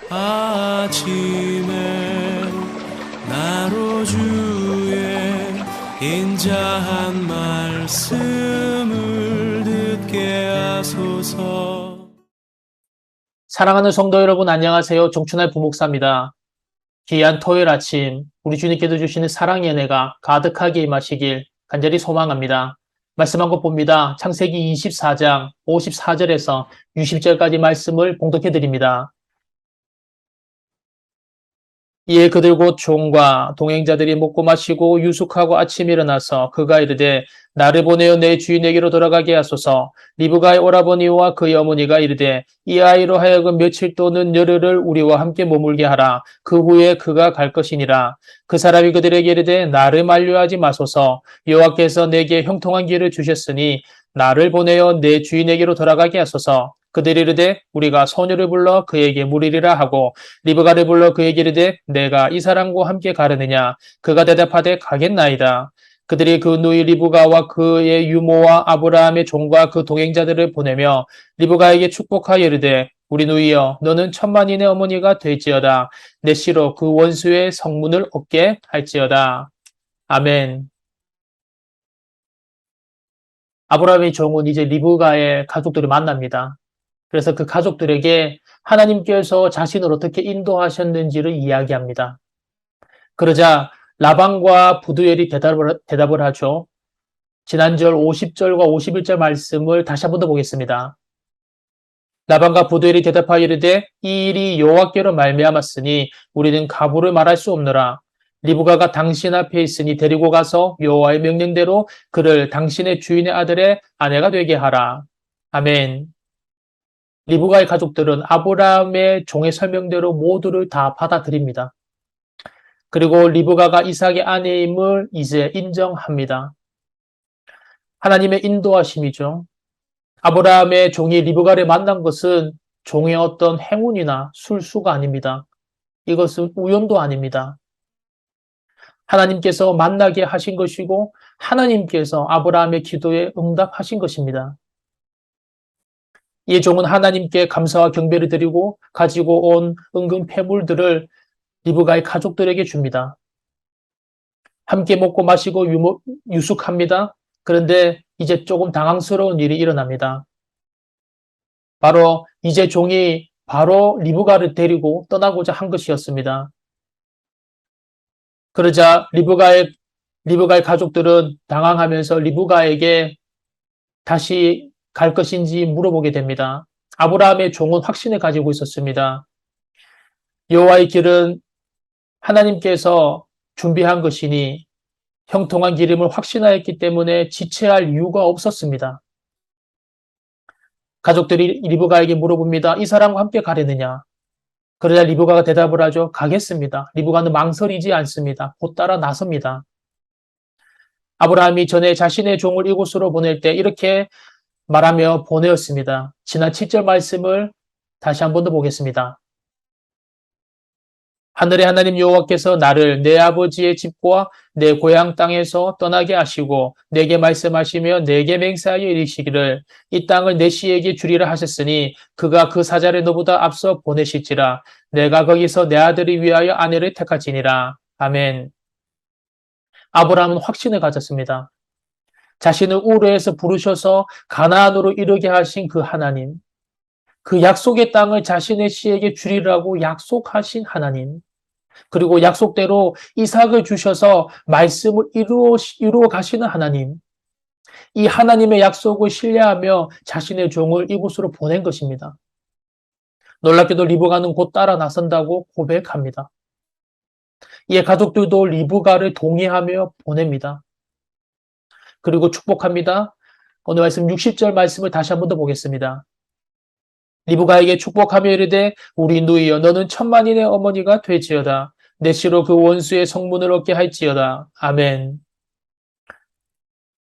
아침에 나로 주의 인자한 말씀을 듣게 하소서. 사랑하는 성도 여러분, 안녕하세요. 정춘할 부목사입니다. 귀한 토요일 아침, 우리 주님께서 주시는 사랑의 은혜가 가득하게 임하시길 간절히 소망합니다. 말씀 한 것 봅니다. 창세기 24장 54절에서 60절까지 말씀을 봉독해 드립니다. 이에 그들 곧 종과 동행자들이 먹고 마시고 유숙하고 아침에 일어나서 그가 이르되 나를 보내어 내 주인에게로 돌아가게 하소서. 리브가의 오라버니와 그의 어머니가 이르되 이 아이로 하여금 며칠 또는 열흘을 우리와 함께 머물게 하라. 그 후에 그가 갈 것이니라. 그 사람이 그들에게 이르되 나를 만류하지 마소서. 여호와께서 내게 형통한 길을 주셨으니 나를 보내어 내 주인에게로 돌아가게 하소서. 그들이 이르되 우리가 소녀를 불러 그에게 물으리라 하고 리브가를 불러 그에게 이르되 내가 이 사람과 함께 가려느냐. 그가 대답하되 가겠나이다. 그들이 그 누이 리브가와 그의 유모와 아브라함의 종과 그 동행자들을 보내며 리브가에게 축복하여 이르되 우리 누이여 너는 천만인의 어머니가 될지어다. 내 씨로 그 원수의 성문을 얻게 할지어다. 아멘. 아브라함의 종은 이제 리브가의 가족들을 만납니다. 그래서 그 가족들에게 하나님께서 자신을 어떻게 인도하셨는지를 이야기합니다. 그러자 라반과 부두엘이 대답을 하죠. 지난절 50절과 51절 말씀을 다시 한 번 더 보겠습니다. 라반과 부두엘이 대답하여 이르되 이 일이 여호와께로 말미암았으니 우리는 가부를 말할 수 없노라. 리브가가 당신 앞에 있으니 데리고 가서 여호와의 명령대로 그를 당신의 주인의 아들의 아내가 되게 하라. 아멘. 리브가의 가족들은 아브라함의 종의 설명대로 모두를 다 받아들입니다. 그리고 리브가가 이삭의 아내임을 이제 인정합니다. 하나님의 인도하심이죠. 아브라함의 종이 리브가를 만난 것은 종의 어떤 행운이나 술수가 아닙니다. 이것은 우연도 아닙니다. 하나님께서 만나게 하신 것이고 하나님께서 아브라함의 기도에 응답하신 것입니다. 이 종은 하나님께 감사와 경배를 드리고 가지고 온 은근 패물들을 리브가의 가족들에게 줍니다. 함께 먹고 마시고 유숙합니다. 그런데 이제 조금 당황스러운 일이 일어납니다. 바로 이제 종이 바로 리브가를 데리고 떠나고자 한 것이었습니다. 그러자 리브가의 가족들은 당황하면서 리브가에게 다시 갈 것인지 물어보게 됩니다. 아브라함의 종은 확신을 가지고 있었습니다. 여호와의 길은 하나님께서 준비한 것이니 형통한 길임을 확신하였기 때문에 지체할 이유가 없었습니다. 가족들이 리브가에게 물어봅니다. 이 사람과 함께 가려느냐? 그러자 리브가가 대답을 하죠. 가겠습니다. 리브가는 망설이지 않습니다. 곧 따라 나섭니다. 아브라함이 전에 자신의 종을 이곳으로 보낼 때 이렇게 말하며 보내었습니다. 지난 7절 말씀을 다시 한 번 더 보겠습니다. 하늘의 하나님 여호와께서 나를 내 아버지의 집과 내 고향 땅에서 떠나게 하시고 내게 말씀하시며 내게 맹세하여 이르시기를 이 땅을 내 씨에게 주리라 하셨으니 그가 그 사자를 너보다 앞서 보내실지라 내가 거기서 내 아들을 위하여 아내를 택할지니라. 아멘. 아브라함은 확신을 가졌습니다. 자신을 우르에서 부르셔서 가나안으로 이르게 하신 그 하나님, 그 약속의 땅을 자신의 씨에게 주리라고 약속하신 하나님, 그리고 약속대로 이삭을 주셔서 말씀을 이루어 가시는 하나님, 이 하나님의 약속을 신뢰하며 자신의 종을 이곳으로 보낸 것입니다. 놀랍게도 리브가는 곧 따라 나선다고 고백합니다. 이에 가족들도 리브가를 동의하며 보냅니다. 그리고 축복합니다. 오늘 말씀 60절 말씀을 다시 한 번 더 보겠습니다. 리브가에게 축복하며 이르되 우리 누이여 너는 천만인의 어머니가 될지어다. 내 씨로 그 원수의 성문을 얻게 할지어다. 아멘.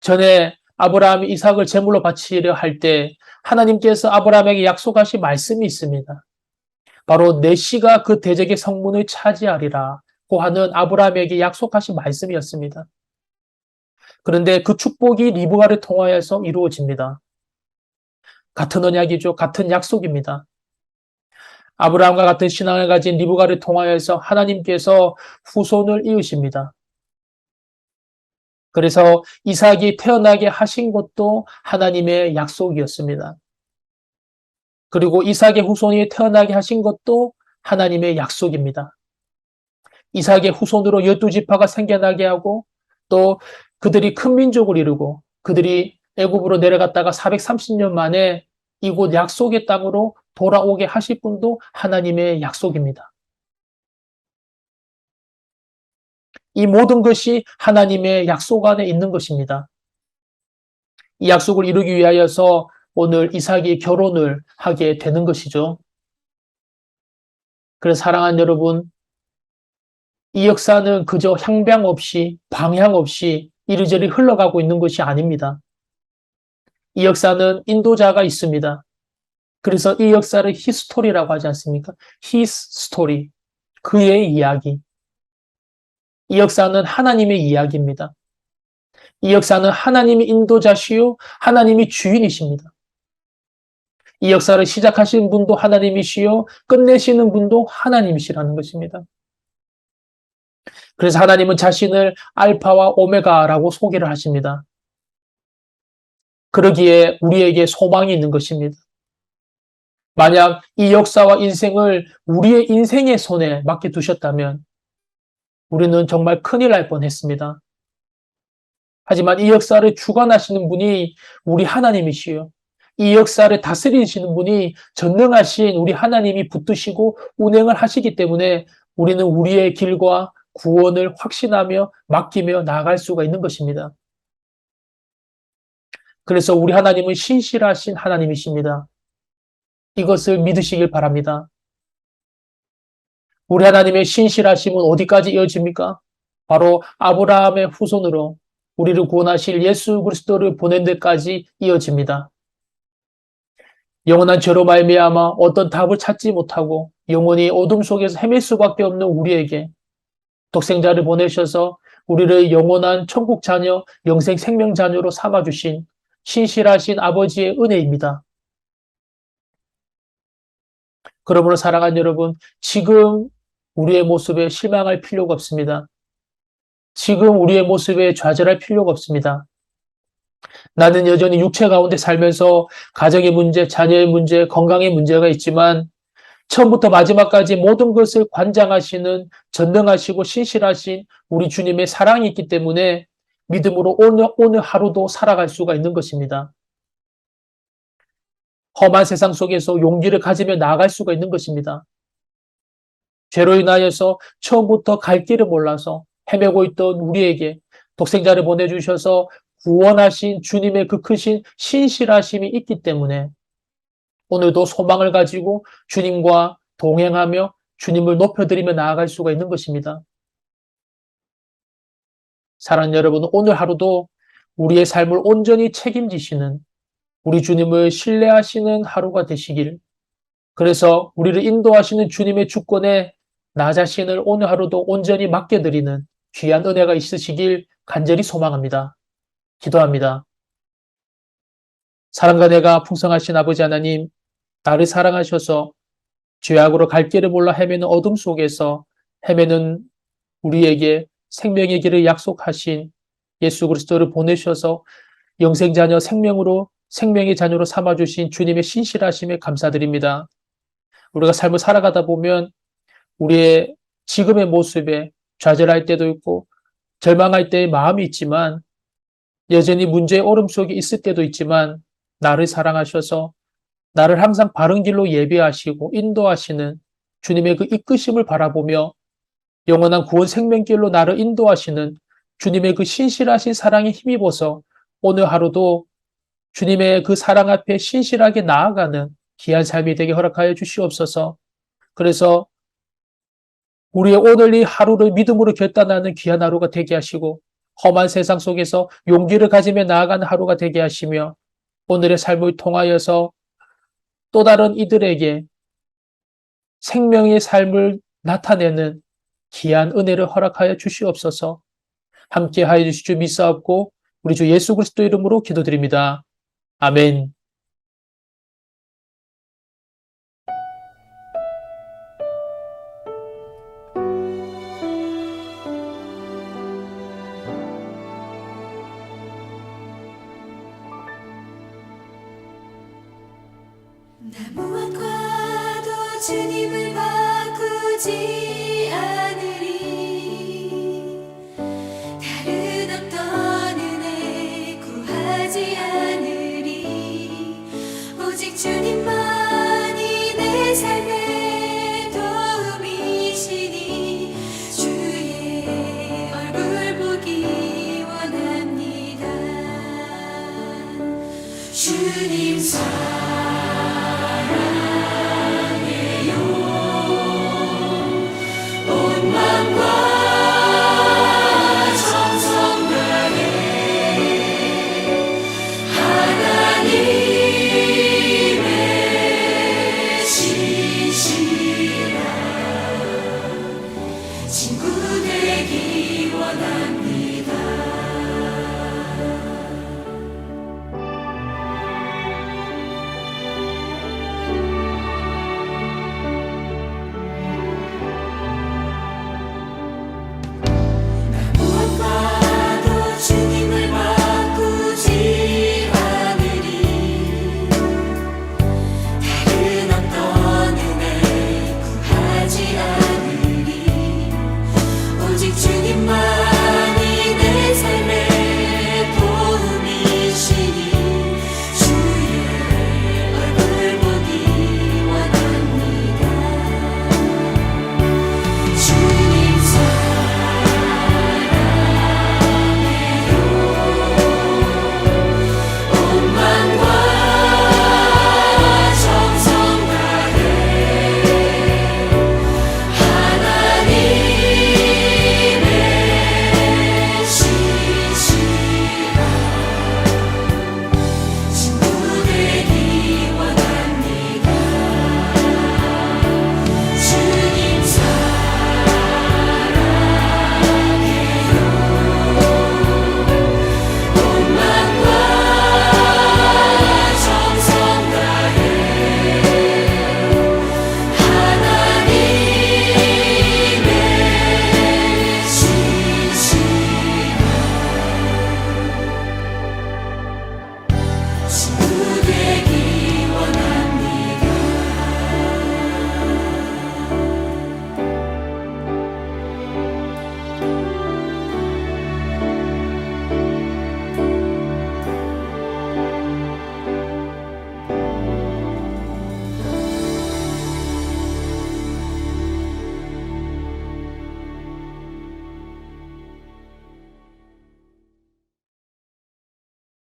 전에 아브라함이 이삭을 제물로 바치려 할 때 하나님께서 아브라함에게 약속하신 말씀이 있습니다. 바로 내 씨가 그 대적의 성문을 차지하리라고 하는 아브라함에게 약속하신 말씀이었습니다. 그런데 그 축복이 리브가를 통하여서 이루어집니다. 같은 언약이죠. 같은 약속입니다. 아브라함과 같은 신앙을 가진 리브가를 통하여서 하나님께서 후손을 이으십니다. 그래서 이삭이 태어나게 하신 것도 하나님의 약속이었습니다. 그리고 이삭의 후손이 태어나게 하신 것도 하나님의 약속입니다. 이삭의 후손으로 12지파가 생겨나게 하고 또 그들이 큰 민족을 이루고 그들이 애굽으로 내려갔다가 430년 만에 이곳 약속의 땅으로 돌아오게 하실 분도 하나님의 약속입니다. 이 모든 것이 하나님의 약속 안에 있는 것입니다. 이 약속을 이루기 위하여서 오늘 이삭이 결혼을 하게 되는 것이죠. 그래서 사랑하는 여러분, 이 역사는 그저 향방 없이 방향 없이 이리저리 흘러가고 있는 것이 아닙니다. 이 역사는 인도자가 있습니다. 그래서 이 역사를 히스토리라고 하지 않습니까? His story, 그의 이야기. 이 역사는 하나님의 이야기입니다. 이 역사는 하나님이 인도자시요 하나님이 주인이십니다. 이 역사를 시작하신 분도 하나님이시요 끝내시는 분도 하나님이시라는 것입니다. 그래서 하나님은 자신을 알파와 오메가라고 소개를 하십니다. 그러기에 우리에게 소망이 있는 것입니다. 만약 이 역사와 인생을 우리의 인생의 손에 맡겨두셨다면 우리는 정말 큰일 날 뻔했습니다. 하지만 이 역사를 주관하시는 분이 우리 하나님이시요. 이 역사를 다스리시는 분이 전능하신 우리 하나님이 붙드시고 운행을 하시기 때문에 우리는 우리의 길과 구원을 확신하며 맡기며 나아갈 수가 있는 것입니다. 그래서 우리 하나님은 신실하신 하나님이십니다. 이것을 믿으시길 바랍니다. 우리 하나님의 신실하심은 어디까지 이어집니까? 바로 아브라함의 후손으로 우리를 구원하실 예수 그리스도를 보낸 데까지 이어집니다. 영원한 죄로 말미암아 어떤 답을 찾지 못하고 영원히 어둠 속에서 헤맬 수밖에 없는 우리에게 독생자를 보내셔서 우리를 영원한 천국 자녀, 영생 생명 자녀로 삼아주신 신실하신 아버지의 은혜입니다. 그러므로 사랑하는 여러분, 지금 우리의 모습에 실망할 필요가 없습니다. 지금 우리의 모습에 좌절할 필요가 없습니다. 나는 여전히 육체 가운데 살면서 가정의 문제, 자녀의 문제, 건강의 문제가 있지만 처음부터 마지막까지 모든 것을 관장하시는 전능하시고 신실하신 우리 주님의 사랑이 있기 때문에 믿음으로 오늘 하루도 살아갈 수가 있는 것입니다. 험한 세상 속에서 용기를 가지며 나아갈 수가 있는 것입니다. 죄로 인하여서 처음부터 갈 길을 몰라서 헤매고 있던 우리에게 독생자를 보내주셔서 구원하신 주님의 그 크신 신실하심이 있기 때문에 오늘도 소망을 가지고 주님과 동행하며 주님을 높여드리며 나아갈 수가 있는 것입니다. 사랑하는 여러분, 오늘 하루도 우리의 삶을 온전히 책임지시는 우리 주님을 신뢰하시는 하루가 되시길, 그래서 우리를 인도하시는 주님의 주권에 나 자신을 오늘 하루도 온전히 맡겨드리는 귀한 은혜가 있으시길 간절히 소망합니다. 기도합니다. 사랑과 내가 풍성하신 아버지 하나님, 나를 사랑하셔서 죄악으로 갈 길을 몰라 헤매는 어둠 속에서 헤매는 우리에게 생명의 길을 약속하신 예수 그리스도를 보내셔서 영생자녀 생명의 자녀로 삼아주신 주님의 신실하심에 감사드립니다. 우리가 삶을 살아가다 보면 우리의 지금의 모습에 좌절할 때도 있고 절망할 때의 마음이 있지만 여전히 문제의 오름 속에 있을 때도 있지만 나를 사랑하셔서 나를 항상 바른 길로 예배하시고 인도하시는 주님의 그 이끄심을 바라보며 영원한 구원 생명길로 나를 인도하시는 주님의 그 신실하신 사랑에 힘입어서 오늘 하루도 주님의 그 사랑 앞에 신실하게 나아가는 귀한 삶이 되게 허락하여 주시옵소서. 그래서 우리의 오늘 이 하루를 믿음으로 결단하는 귀한 하루가 되게 하시고 험한 세상 속에서 용기를 가지며 나아가는 하루가 되게 하시며 오늘의 삶을 통하여서 또 다른 이들에게 생명의 삶을 나타내는 귀한 은혜를 허락하여 주시옵소서. 함께 하여 주실 줄 믿사옵고 우리 주 예수 그리스도 이름으로 기도드립니다. 아멘. 주님을 바꾸지 않으리. 다른 어떤 은혜 구하지 않으리. 오직 주님만이 내 삶의